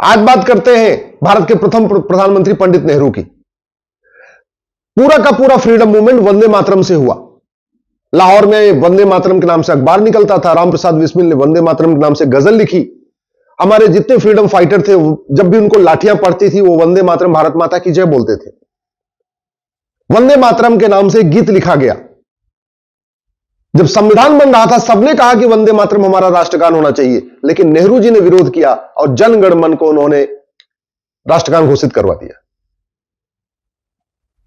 आज बात करते हैं भारत के प्रथम प्रधानमंत्री पंडित नेहरू की। पूरा का पूरा फ्रीडम मूवमेंट वंदे मातरम से हुआ। लाहौर में वंदे मातरम के नाम से अखबार निकलता था। राम प्रसाद बिस्मिल ने वंदे मातरम के नाम से गजल लिखी। हमारे जितने फ्रीडम फाइटर थे, जब भी उनको लाठियां पड़ती थी, वो वंदे मातरम, भारत माता की जय बोलते थे। वंदे मातरम के नाम से गीत लिखा गया। जब संविधान बन रहा था, सबने कहा कि वंदे मातरम हमारा राष्ट्रगान होना चाहिए, लेकिन नेहरू जी ने विरोध किया और जन गण मन को उन्होंने राष्ट्रगान घोषित करवा दिया।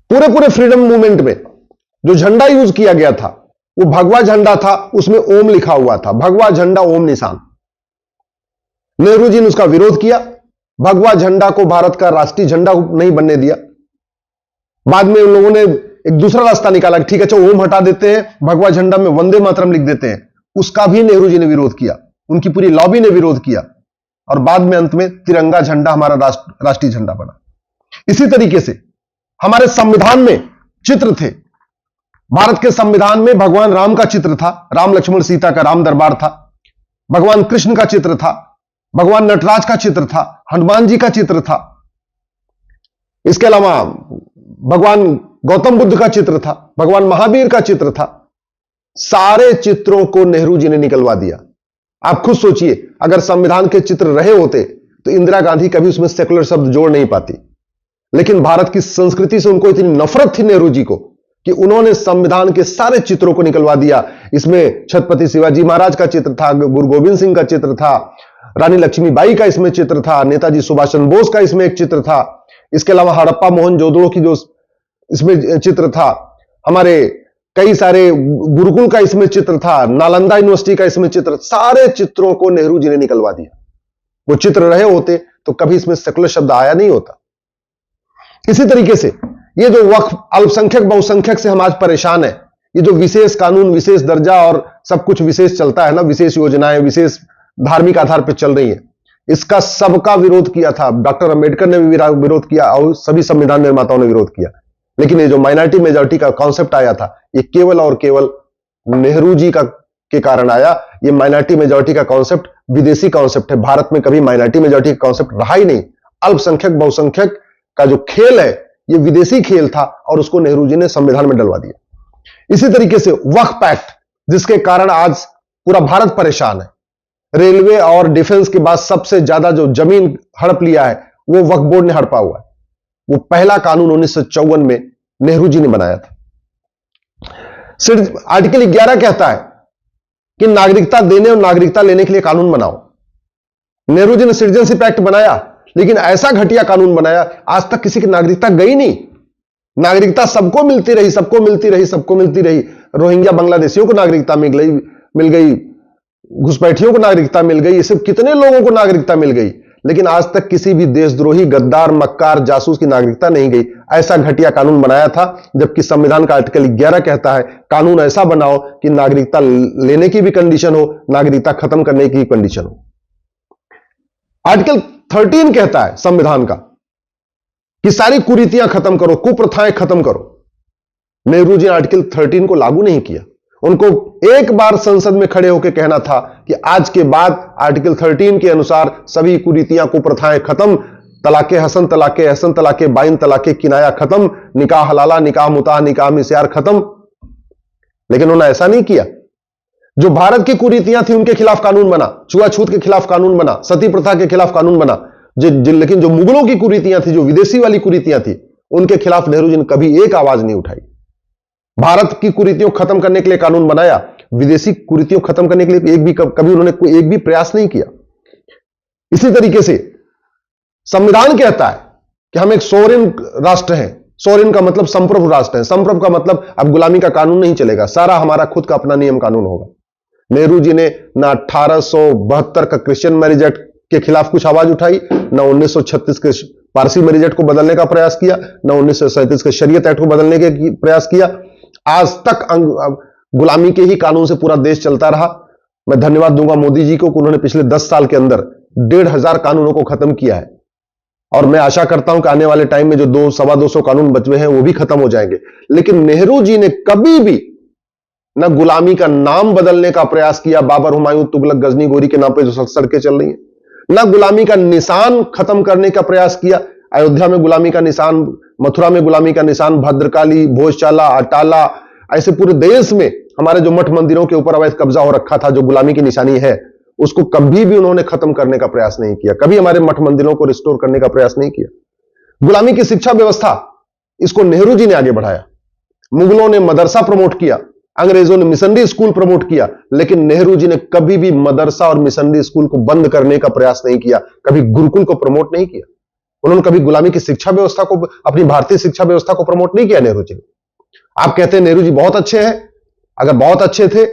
पूरे पूरे फ्रीडम मूवमेंट में जो झंडा यूज किया गया था वो भगवा झंडा था, उसमें ओम लिखा हुआ था। भगवा झंडा ओम निशान। नेहरू जी ने उसका विरोध किया। भगवा झंडा को भारत का राष्ट्रीय झंडा नहीं बनने दिया। बाद में उन लोगों ने एक दूसरा रास्ता निकाला, ठीक है चलो ओम हटा देते हैं, भगवा झंडा में वंदे मातरम लिख देते हैं। उसका भी नेहरू जी ने विरोध किया, उनकी पूरी लॉबी ने विरोध किया और बाद में अंत में तिरंगा झंडा हमारा राष्ट्रीय झंडा बना। इसी तरीके से हमारे संविधान में चित्र थे। भारत के संविधान में भगवान राम का चित्र था, राम लक्ष्मण सीता का राम दरबार था। भगवान कृष्ण का चित्र था, भगवान नटराज का चित्र था, हनुमान जी का चित्र था। इसके अलावा भगवान गौतम बुद्ध का चित्र था, भगवान महावीर का चित्र था। सारे चित्रों को नेहरू जी ने निकलवा दिया। आप खुद सोचिए, अगर संविधान के चित्र रहे होते तो इंदिरा गांधी कभी उसमें सेकुलर शब्द जोड़ नहीं पाती। लेकिन भारत की संस्कृति से उनको इतनी नफरत थी नेहरू जी को कि उन्होंने संविधान के सारे चित्रों को निकलवा दिया। इसमें छत्रपति शिवाजी महाराज का चित्र था, गुरु गोविंद सिंह का चित्र था, रानी लक्ष्मीबाई का इसमें चित्र था, नेताजी सुभाष चंद्र बोस का इसमें एक चित्र था। इसके अलावा हड़प्पा मोहनजोदड़ो की जो इसमें चित्र था, हमारे कई सारे गुरुकुल का इसमें चित्र था, नालंदा यूनिवर्सिटी का इसमें चित्र, सारे चित्रों को नेहरू जी ने निकलवा दिया। वो चित्र रहे होते तो कभी इसमें सेकुलर शब्द आया नहीं होता। इसी तरीके से ये जो वक्फ अल्पसंख्यक बहुसंख्यक से हम आज परेशान है, ये जो विशेष कानून, विशेष दर्जा और सब कुछ विशेष चलता है ना, विशेष योजनाएं विशेष धार्मिक आधार पर चल रही है, इसका सबका विरोध किया था। डॉक्टर अंबेडकर ने भी विरोध किया और सभी संविधान निर्माताओं ने विरोध किया। लेकिन ये जो माइनॉरिटी मेजॉरिटी का कॉन्सेप्ट आया था, ये केवल और केवल नेहरू जी के कारण आया। ये माइनॉरिटी मेजॉरिटी का कॉन्सेप्ट विदेशी कॉन्सेप्ट है। भारत में कभी माइनॉरिटी मेजॉरिटी का कॉन्सेप्ट रहा ही नहीं। अल्पसंख्यक बहुसंख्यक का जो खेल है, ये विदेशी खेल था और उसको नेहरू जी ने संविधान में डलवा दिया। इसी तरीके से वक्फ एक्ट, जिसके कारण आज पूरा भारत परेशान है। रेलवे और डिफेंस के बाद सबसे ज्यादा जो जमीन हड़प लिया है वो वक्फ बोर्ड ने हड़पा हुआ है। वो पहला कानून 1954 में नेहरू जी ने बनाया था। आर्टिकल 11 कहता है कि नागरिकता देने और नागरिकता लेने के लिए कानून बनाओ। नेहरू जी ने सिटीजनशिप एक्ट बनाया, लेकिन ऐसा घटिया कानून बनाया, आज तक किसी की नागरिकता गई नहीं। नागरिकता सबको मिलती रही, सबको मिलती रही, सबको मिलती रही। रोहिंग्या बांग्लादेशियों को नागरिकता मिल गई, घुसपैठियों को नागरिकता मिल गई, ये सब कितने लोगों को नागरिकता मिल गई, लेकिन आज तक किसी भी देशद्रोही, गद्दार, मक्कार, जासूस की नागरिकता नहीं गई। ऐसा घटिया कानून बनाया था। जबकि संविधान का आर्टिकल 11 कहता है कानून ऐसा बनाओ कि नागरिकता लेने की भी कंडीशन हो, नागरिकता खत्म करने की कंडीशन हो। आर्टिकल 13 कहता है संविधान का कि सारी कुरीतियां खत्म करो, कुप्रथाएं खत्म करो। नेहरू जी ने आर्टिकल 13 को लागू नहीं किया। उनको एक बार संसद में खड़े होकर कहना था कि आज के बाद आर्टिकल 13 के अनुसार सभी कुरीतियां, कुप्रथाएं खत्म, तलाके हसन, तलाके अहसन, तलाके बाइन, तलाके किनाया खत्म, निकाह हलाला, निकाह मुताह, निकाह मिस्यार खत्म। लेकिन उन्होंने ऐसा नहीं किया। जो भारत की कुरीतियां थी उनके खिलाफ कानून बना, छुआछूत के खिलाफ कानून बना, सती प्रथा के खिलाफ कानून बना। लेकिन जो मुगलों की कुरीतियां थी, जो विदेशी वाली कुरीतियां थी, उनके खिलाफ नेहरू जी ने कभी एक आवाज नहीं उठाई। भारत की कुरीतियों खत्म करने के लिए कानून बनाया, विदेशी कुरीतियों खत्म करने के लिए कभी उन्होंने कोई एक भी प्रयास नहीं किया। इसी तरीके से संविधान कहता है कि हम एक सोवरेन राष्ट्र हैं। सोवरेन का मतलब संप्रभु राष्ट्र है। संप्रभु का मतलब अब गुलामी का कानून नहीं चलेगा, सारा हमारा खुद का अपना नियम कानून होगा। नेहरू जी ने ना 1872 का क्रिश्चियन मैरिज एक्ट के खिलाफ कुछ आवाज उठाई, ना 1936 के पारसी मैरिज एक्ट को बदलने का प्रयास किया, ना 1937 के शरीयत एक्ट को बदलने के प्रयास किया। आज तक गुलामी के ही कानून से पूरा देश चलता रहा। मैं धन्यवाद दूंगा मोदी जी को कि उन्होंने पिछले 10 साल के अंदर 1500 कानूनों को खत्म किया है। और मैं आशा करता हूं कि आने वाले टाइम में जो 200-225 कानून बचे हैं वो भी खत्म हो जाएंगे। लेकिन नेहरू जी ने कभी भी न गुलामी का नाम बदलने का प्रयास किया, बाबर, हुमायूं, तुगलक, गजनी, गोरी के नाम पे जो सड़कें चल रही हैं, ना गुलामी का निशान खत्म करने का प्रयास किया। अयोध्या में गुलामी का निशान, मथुरा में गुलामी का निशान, भद्रकाली, भोजशाला, अटाला, ऐसे पूरे देश में हमारे जो मठ मंदिरों के ऊपर अवैध कब्जा हो रखा था, जो गुलामी की निशानी है, उसको कभी भी उन्होंने खत्म करने का प्रयास नहीं किया। कभी हमारे मठ मंदिरों को रिस्टोर करने का प्रयास नहीं किया। गुलामी की शिक्षा व्यवस्था, इसको नेहरू जी ने आगे बढ़ाया। मुगलों ने मदरसा प्रमोट किया, अंग्रेजों ने मिशनरी स्कूल प्रमोट किया, लेकिन नेहरू जी ने कभी भी मदरसा और मिशनरी स्कूल को बंद करने का प्रयास नहीं किया, कभी गुरुकुल को प्रमोट नहीं किया। उन्होंने कभी गुलामी की शिक्षा व्यवस्था को, अपनी भारतीय शिक्षा व्यवस्था को प्रमोट नहीं किया नेहरू जी ने। आप कहते हैं नेहरू जी बहुत अच्छे हैं, अगर बहुत अच्छे थे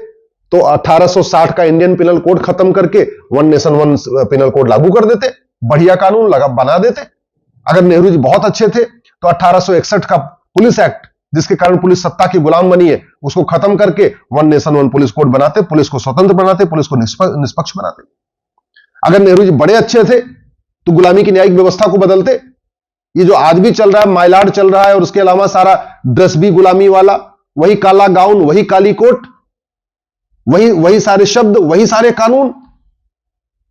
तो 1860 का इंडियन पिनल कोड खत्म करके one nation one penal code लागू कर देते, बढ़िया कानून बना देते। अगर नेहरू जी बहुत अच्छे थे तो 1861 का पुलिस एक्ट, जिसके कारण पुलिस सत्ता की गुलाम बनी है, उसको खत्म करके one nation one police code बनाते, पुलिस को स्वतंत्र बनाते, पुलिस को निष्पक्ष बनाते। अगर नेहरू जी बड़े अच्छे थे तो गुलामी की न्यायिक व्यवस्था को बदलते। ये जो आज भी चल रहा है, माइलाड चल रहा है, और उसके अलावा सारा ड्रेस भी गुलामी वाला, वही काला गाउन, वही काली कोट, वही सारे शब्द, वही सारे कानून।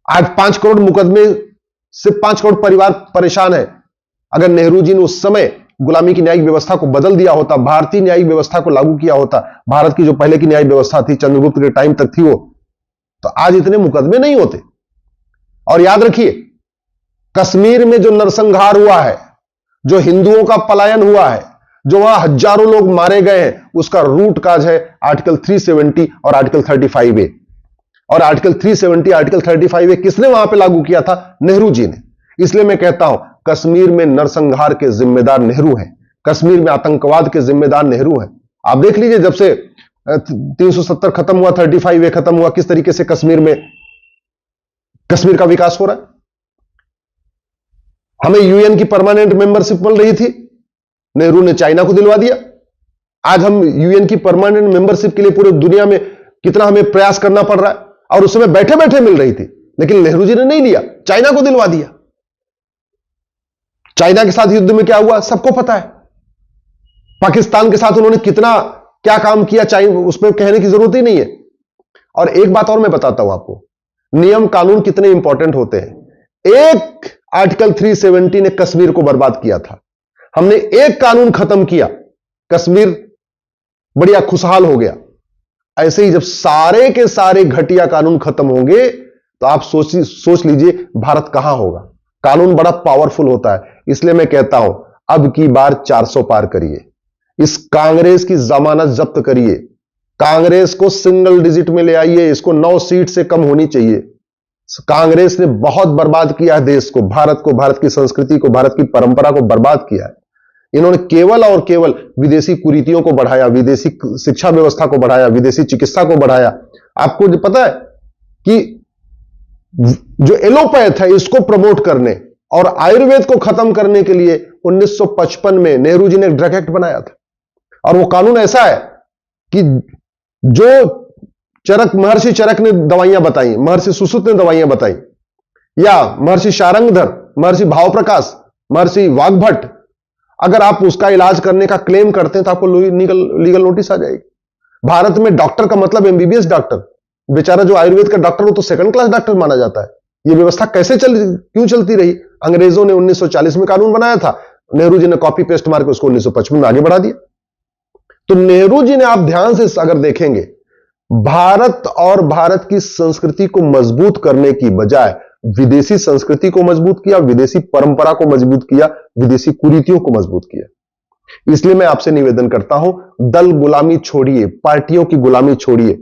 आज 5 करोड़ मुकदमे, सिर्फ 5 करोड़ परिवार परेशान है। अगर नेहरू जी ने उस समय गुलामी की न्यायिक व्यवस्था को बदल दिया होता, भारतीय न्यायिक व्यवस्था को लागू किया होता, भारत की जो पहले की न्यायिक व्यवस्था थी, चंद्रगुप्त के टाइम तक थी वो, तो आज इतने मुकदमे नहीं होते। और याद रखिए, कश्मीर में जो नरसंहार हुआ है, जो हिंदुओं का पलायन हुआ है, जो वहां हजारों लोग मारे गए हैं, उसका रूट काज है आर्टिकल 370 और आर्टिकल 35A। और आर्टिकल 370, आर्टिकल 35A किसने वहां पे लागू किया था? नेहरू जी ने। इसलिए मैं कहता हूं, कश्मीर में नरसंहार के जिम्मेदार नेहरू हैं, कश्मीर में आतंकवाद के जिम्मेदार नेहरू हैं। आप देख लीजिए, जब से 370 खत्म हुआ, 35A खत्म हुआ, किस तरीके से कश्मीर का विकास हो रहा है। हमें यूएन की परमानेंट मेंबरशिप मिल रही थी, नेहरू ने चाइना को दिलवा दिया। आज हम यूएन की परमानेंट मेंबरशिप के लिए पूरी दुनिया में कितना हमें प्रयास करना पड़ रहा है, और उस समय बैठे बैठे मिल रही थी, लेकिन नेहरू जी ने नहीं लिया, चाइना को दिलवा दिया। चाइना के साथ युद्ध में क्या हुआ सबको पता है। पाकिस्तान के साथ उन्होंने कितना क्या काम किया, चाइना, उस पर कहने की जरूरत ही नहीं है। और एक बात और मैं बताता हूं आपको, नियम कानून कितने इंपॉर्टेंट होते हैं। एक आर्टिकल 370 ने कश्मीर को बर्बाद किया था। हमने एक कानून खत्म किया, कश्मीर बढ़िया खुशहाल हो गया। ऐसे ही जब सारे के सारे घटिया कानून खत्म होंगे तो आप सोच लीजिए भारत कहां होगा। कानून बड़ा पावरफुल होता है। इसलिए मैं कहता हूं, अब की बार 400 पार करिए, इस कांग्रेस की जमानत जब्त करिए, कांग्रेस को सिंगल डिजिट में ले आइए, इसको 9 सीट से कम होनी चाहिए। कांग्रेस ने बहुत बर्बाद किया है देश को, भारत की संस्कृति को, भारत की परंपरा को बर्बाद किया है। इन्होंने केवल और केवल विदेशी कुरीतियों को बढ़ाया, विदेशी शिक्षा व्यवस्था को बढ़ाया, विदेशी चिकित्सा को बढ़ाया। आपको पता है कि जो एलोपैथ है इसको प्रमोट करने और आयुर्वेद को खत्म करने के लिए 1955 में नेहरू जी ने एक ड्रग एक्ट बनाया था। और वो कानून ऐसा है कि जो महर्षि चरक ने दवाइयां बताई, महर्षि सुश्रुत ने दवाइयां बताई, या महर्षि शारंगधर, महर्षि भावप्रकाश, महर्षि वाग्भट, अगर आप उसका इलाज करने का क्लेम करते हैं तो आपको लीगल नोटिस आ जाएगी। भारत में डॉक्टर का मतलब एमबीबीएस डॉक्टर, बेचारा जो आयुर्वेद का डॉक्टर हो तो सेकंड क्लास डॉक्टर माना जाता है। यह व्यवस्था क्यों चलती रही? अंग्रेजों ने 1940 में कानून बनाया था, नेहरू जी ने कॉपी पेस्ट मार के उसको 1955 में आगे बढ़ा दिया। तो नेहरू जी ने, आप ध्यान से अगर देखेंगे, भारत और भारत की संस्कृति को मजबूत करने की बजाय विदेशी संस्कृति को मजबूत किया, विदेशी परंपरा को मजबूत किया, विदेशी कुरीतियों को मजबूत किया। इसलिए मैं आपसे निवेदन करता हूं, दल गुलामी छोड़िए, पार्टियों की गुलामी छोड़िए,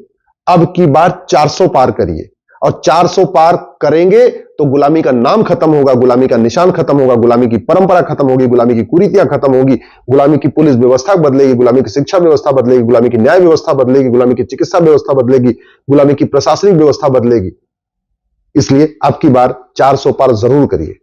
अब की बार 400 पार करिए। और 400 पार करेंगे तो गुलामी का नाम खत्म होगा, गुलामी का निशान खत्म होगा, गुलामी की परंपरा खत्म होगी, गुलामी की कुरीतियां खत्म होगी, गुलामी की पुलिस व्यवस्था बदलेगी, गुलामी की शिक्षा व्यवस्था बदलेगी, गुलामी की न्याय व्यवस्था बदलेगी, गुलामी की चिकित्सा व्यवस्था बदलेगी, गुलामी की प्रशासनिक व्यवस्था बदलेगी। इसलिए अब की बार 400 पार जरूर करिए।